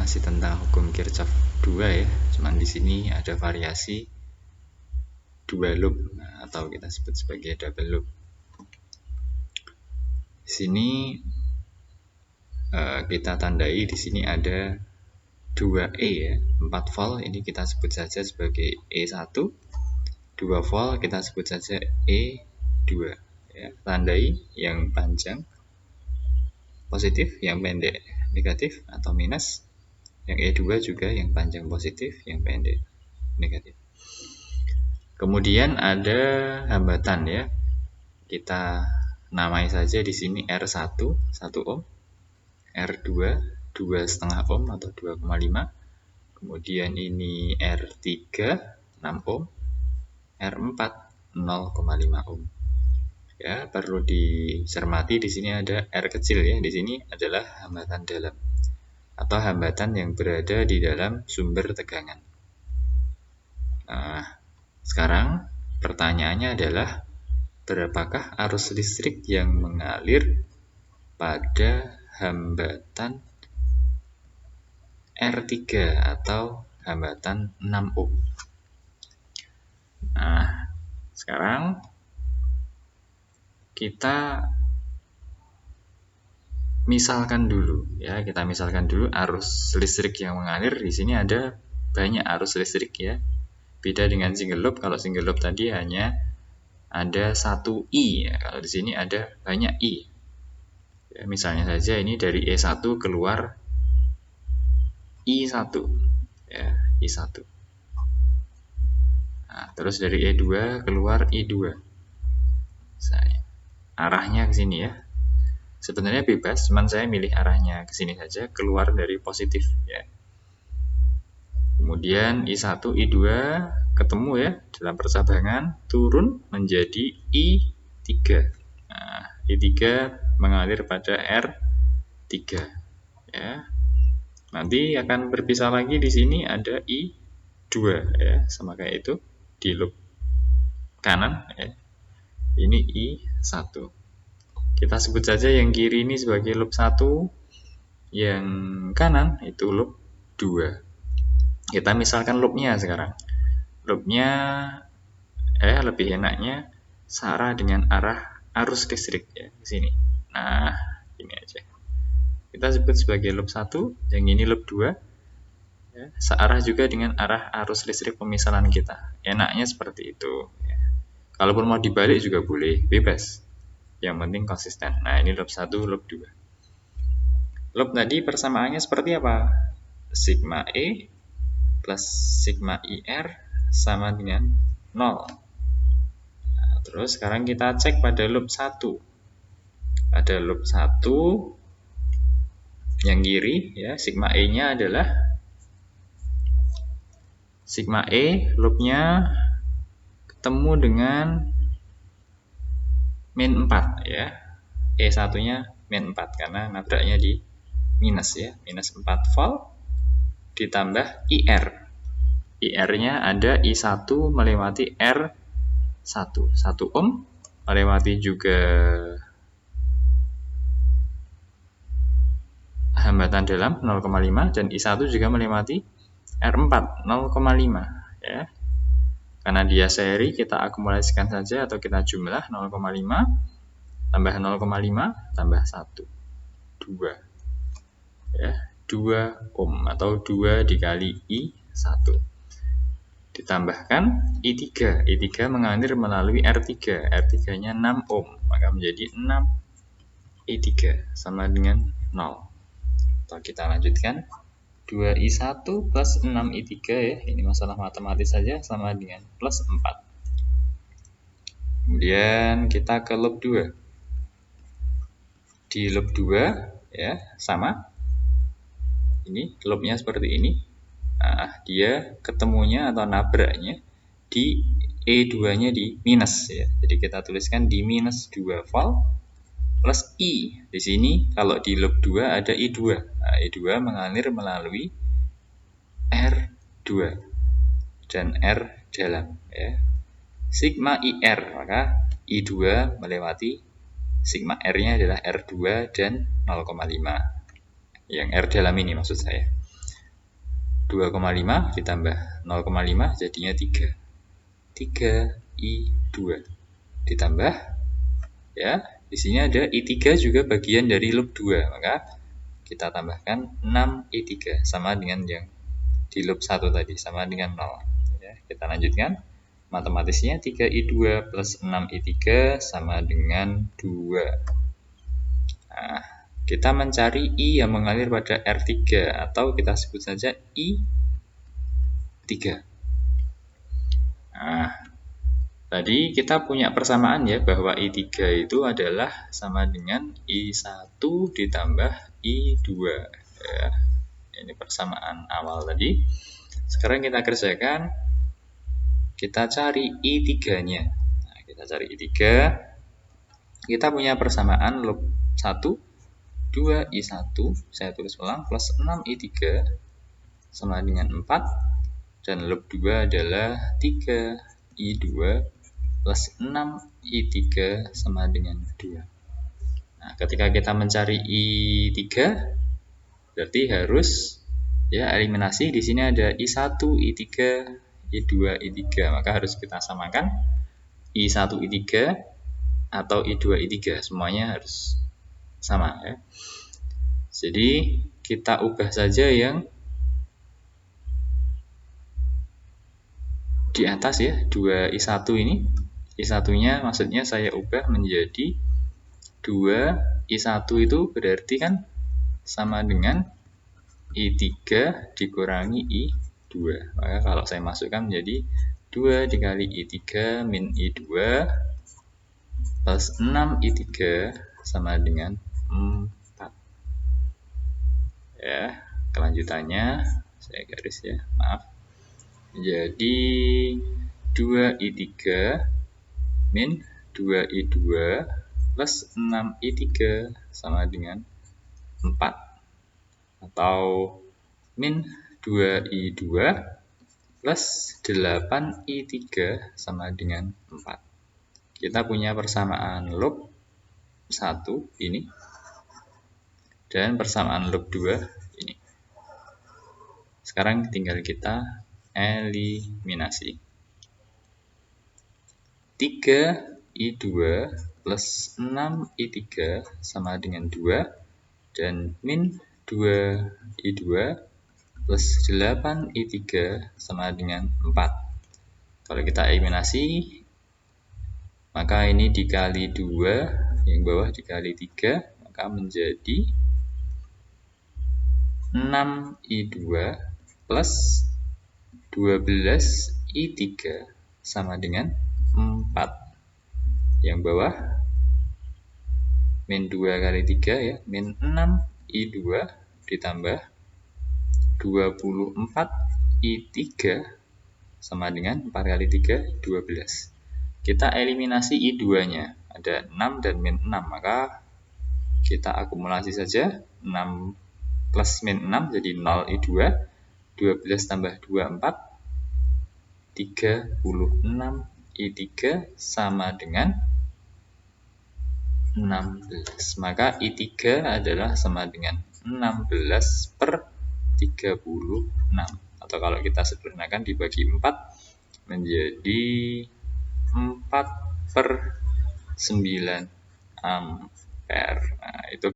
masih tentang hukum Kirchhoff 2 ya, cuman di sini ada variasi dua loop atau kita sebut sebagai double loop. Di sini kita tandai di sini ada 2E ya, 4 volt ini kita sebut saja sebagai E1, 2 volt kita sebut saja E2 ya. Tandai yang panjang positif, yang pendek negatif atau minus. Yang E2 juga yang panjang positif, yang pendek negatif. Kemudian ada hambatan ya. Kita namai saja di sini R1 1 ohm, R2 2,5 ohm atau 2,5. Kemudian ini R3 6 ohm, R4 0,5 ohm. Ya, perlu dicermati di sini ada R kecil ya. Di sini adalah hambatan dalam atau hambatan yang berada di dalam sumber tegangan. Nah, sekarang pertanyaannya adalah berapakah arus listrik yang mengalir pada hambatan R3 atau hambatan 6 ohm. Nah, sekarang kita misalkan dulu ya, arus listrik yang mengalir. Di sini ada banyak arus listrik ya. Beda dengan single loop, kalau single loop tadi hanya ada 1 I ya. Kalau di sini ada banyak I. Ya, misalnya saja ini dari E1 keluar I1 ya, I1. Nah, terus dari E2 keluar I2. Misalnya arahnya ke sini ya. Sebenarnya bebas, cuman saya milih arahnya ke sini saja, keluar dari positif ya. Kemudian I1, I2 ketemu ya dalam percabangan, turun menjadi I3. Nah, I3 mengalir pada R3 ya. Nanti akan berpisah lagi di sini ada I2 ya, sama kayak itu di loop kanan ya. Ini I1. Kita sebut saja yang kiri ini sebagai loop 1, yang kanan itu loop 2. Kita misalkan loopnya sekarang. Loopnya lebih enaknya searah dengan arah arus listrik ya, di sini. Nah, ini aja. Kita sebut sebagai loop 1, yang ini loop 2. Ya, searah juga dengan arah arus listrik pemisalan kita. Enaknya seperti itu ya. Kalaupun mau dibalik juga boleh, bebas. Yang penting konsisten. Nah, ini loop 1, loop 2. Loop tadi persamaannya seperti apa? Sigma E plus sigma IR sama dengan 0. Nah, terus sekarang kita cek pada loop 1. Pada loop 1 yang kiri ya, sigma E-nya adalah sigma E, loopnya ketemu dengan min 4 ya. E1-nya min 4 karena nabraknya di minus ya, minus 4 volt ditambah IR. IR-nya ada I1 melewati R1, 1 ohm, melewati juga hambatan dalam 0,5 dan I1 juga melewati R4 0,5 ya. Karena dia seri, kita akumulasikan saja atau kita jumlah 0,5 tambah 0,5 tambah 1 2 ya, 2 ohm atau 2 dikali I1 ditambahkan I3. I3 mengalir melalui R3. R3-nya 6 ohm, maka menjadi 6 I3 sama dengan 0. Atau kita lanjutkan 2I1 plus 6I3 ya. Ini masalah matematis saja, sama dengan plus 4. Kemudian kita ke loop 2. Di loop 2 ya, sama. Ini loopnya seperti ini. Nah, dia ketemunya atau nabraknya di E2-nya di minus ya. Jadi kita tuliskan di minus 2 volt plus I. Di sini kalau di loop 2 ada I2. Nah, I2 mengalir melalui R2 dan R dalam ya. Sigma IR, maka I2 melewati sigma R-nya adalah R2 dan 0,5. Yang R dalam ini maksud saya. 2,5 ditambah 0,5 jadinya 3. 3I2 ditambah, ya, di sini ada I3 juga bagian dari loop 2, maka kita tambahkan 6I3 sama dengan yang di loop 1 tadi, sama dengan 0. Ya, kita lanjutkan. Matematisnya 3I2 plus 6I3 sama dengan 2. Nah, kita mencari I yang mengalir pada R3 atau kita sebut saja I3. Nah, tadi kita punya persamaan ya, bahwa I3 itu adalah sama dengan I1 ditambah I2. Ya, ini persamaan awal tadi. Sekarang kita kerjakan, kita cari I3-nya. Nah, kita cari I3. Kita punya persamaan loop 1, 2I1, saya tulis ulang, plus 6I3 sama dengan 4. Dan loop 2 adalah 3I2 plus 6I3 sama dengan 2. Nah, ketika kita mencari I3, berarti harus, ya, eliminasi. Di sini ada I1, I3, I2, I3, maka harus kita samakan I1, I3 atau I2, I3, semuanya harus sama, ya. Jadi kita ubah saja yang di atas, ya, 2I1 ini. I1-nya maksudnya saya ubah menjadi 2I1 itu berarti kan sama dengan I3 dikurangi I2. Maka kalau saya masukkan menjadi 2 dikali I3 min I2 plus 6I3 sama dengan 4. Ya, kelanjutannya saya garis, ya, maaf. Jadi 2I3 min 2I2 plus 6I3 sama dengan 4. Atau min 2I2 plus 8I3 sama dengan 4. Kita punya persamaan loop 1 ini dan persamaan loop 2 ini. Sekarang tinggal kita eliminasi. 3I2 plus 6I3 sama dengan 2 dan min 2I2 plus 8I3 sama dengan 4. Kalau kita eliminasi, maka ini dikali 2, yang bawah dikali 3, maka menjadi 6I2 plus 12I3 sama dengan 4. Yang bawah min 2 kali 3, ya, min 6I2 ditambah 24I3 sama dengan 4 kali 3, 12. Kita eliminasi I2-nya, ada 6 dan min 6, maka kita akumulasi saja. 6 plus min 6 jadi 0 I2, 12 tambah 2, 4, 36 I3 sama dengan 16. Maka I3 adalah sama dengan 16 per 36. Atau kalau kita sederhanakan dibagi 4 menjadi 4 per 9 ampere. Nah, itu